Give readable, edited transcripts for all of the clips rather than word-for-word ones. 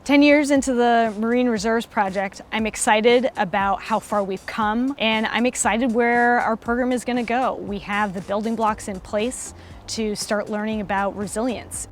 10 years into the Marine Reserves project, I'm excited about how far we've come, and I'm excited where our program is going to go. We have the building blocks in place to start learning about resilience.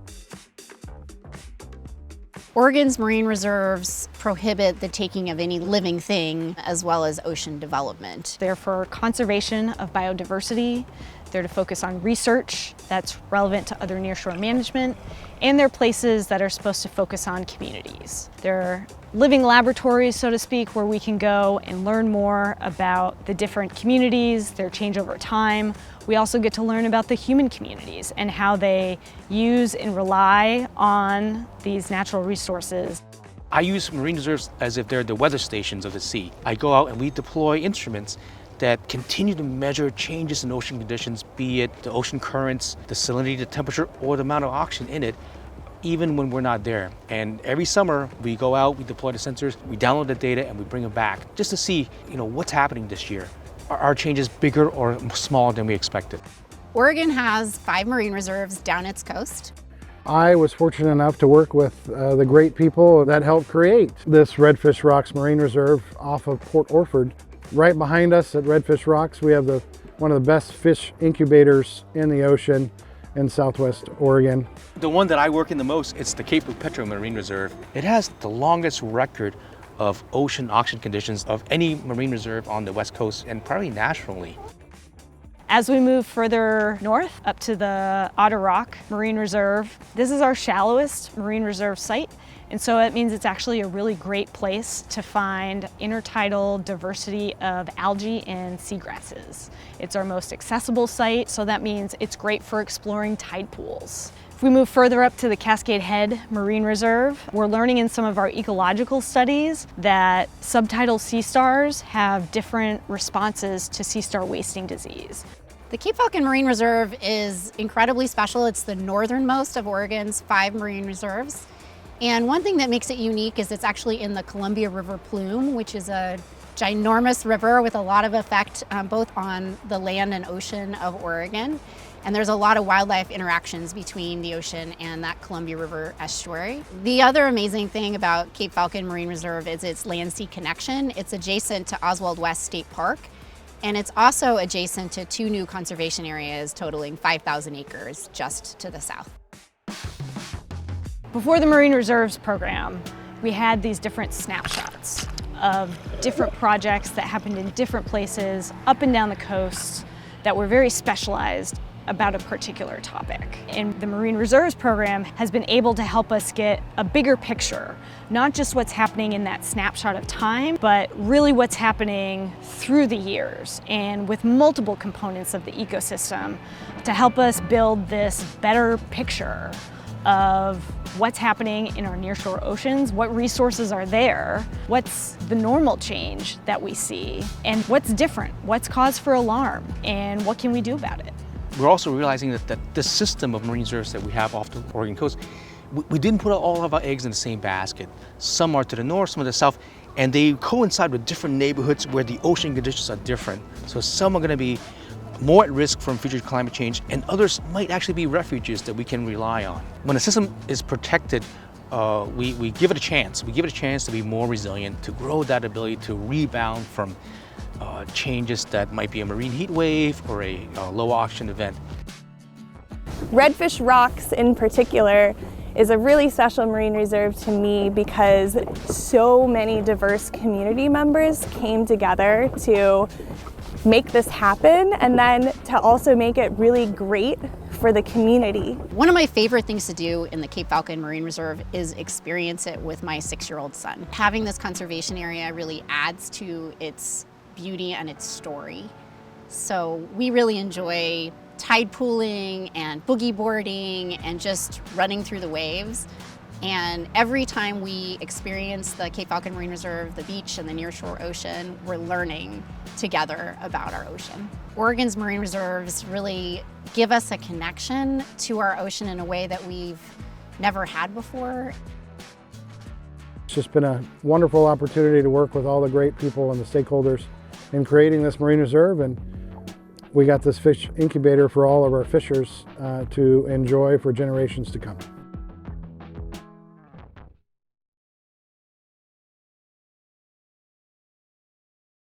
Oregon's marine reserves prohibit the taking of any living thing as well as ocean development. They're for conservation of biodiversity, they're to focus on research that's relevant to other nearshore management, and they're places that are supposed to focus on communities. They're living laboratories, so to speak, where we can go and learn more about the different communities, their change over time. We also get to learn about the human communities and how they use and rely on these natural resources. I use marine reserves as if they're the weather stations of the sea. I go out and we deploy instruments that continue to measure changes in ocean conditions, be it the ocean currents, the salinity, the temperature, or the amount of oxygen in it, even when we're not there. And every summer we go out, we deploy the sensors, we download the data, and we bring them back just to see, what's happening this year. Are our changes bigger or smaller than we expected? Oregon has 5 marine reserves down its coast. I was fortunate enough to work with the great people that helped create this Redfish Rocks Marine Reserve off of Port Orford. Right behind us at Redfish Rocks, we have one of the best fish incubators in the ocean in Southwest Oregon. The one that I work in the most, it's the Cape Petro Marine Reserve. It has the longest record of ocean oxygen conditions of any marine reserve on the West Coast and probably nationally. As we move further north up to the Otter Marine Reserve, this is our shallowest marine reserve site. And so it means it's actually a really great place to find intertidal diversity of algae and seagrasses. It's our most accessible site, so that means it's great for exploring tide pools. If we move further up to the Cascade Head Marine Reserve, we're learning in some of our ecological studies that subtidal sea stars have different responses to sea star wasting disease. The Cape Falcon Marine Reserve is incredibly special. It's the northernmost of Oregon's 5 marine reserves. And one thing that makes it unique is it's actually in the Columbia River plume, which is a ginormous river with a lot of effect both on the land and ocean of Oregon. And there's a lot of wildlife interactions between the ocean and that Columbia River estuary. The other amazing thing about Cape Falcon Marine Reserve is its land-sea connection. It's adjacent to Oswald West State Park, and it's also adjacent to 2 new conservation areas totaling 5,000 acres just to the south. Before the Marine Reserves program, we had these different snapshots of different projects that happened in different places up and down the coast that were very specialized about a particular topic. And the Marine Reserves program has been able to help us get a bigger picture, not just what's happening in that snapshot of time, but really what's happening through the years and with multiple components of the ecosystem to help us build this better picture of what's happening in our nearshore oceans, what resources are there, what's the normal change that we see, and what's different, what's cause for alarm, and what can we do about it. We're also realizing that the system of marine reserves that we have off the Oregon coast, we didn't put all of our eggs in the same basket. Some are to the north, some are to the south, and they coincide with different neighborhoods where the ocean conditions are different. So some are going to be more at risk from future climate change, and others might actually be refuges that we can rely on. When a system is protected, we give it a chance. We give it a chance to be more resilient, to grow that ability to rebound from changes that might be a marine heat wave or a low oxygen event. Redfish Rocks in particular is a really special marine reserve to me because so many diverse community members came together to make this happen and then to also make it really great for the community. One of my favorite things to do in the Cape Falcon Marine Reserve is experience it with my 6-year-old son. Having this conservation area really adds to its beauty and its story. So we really enjoy tide pooling and boogie boarding and just running through the waves. And every time we experience the Cape Falcon Marine Reserve, the beach and the nearshore ocean, we're learning together about our ocean. Oregon's marine reserves really give us a connection to our ocean in a way that we've never had before. It's just been a wonderful opportunity to work with all the great people and the stakeholders in creating this marine reserve, and we got this fish incubator for all of our fishers to enjoy for generations to come.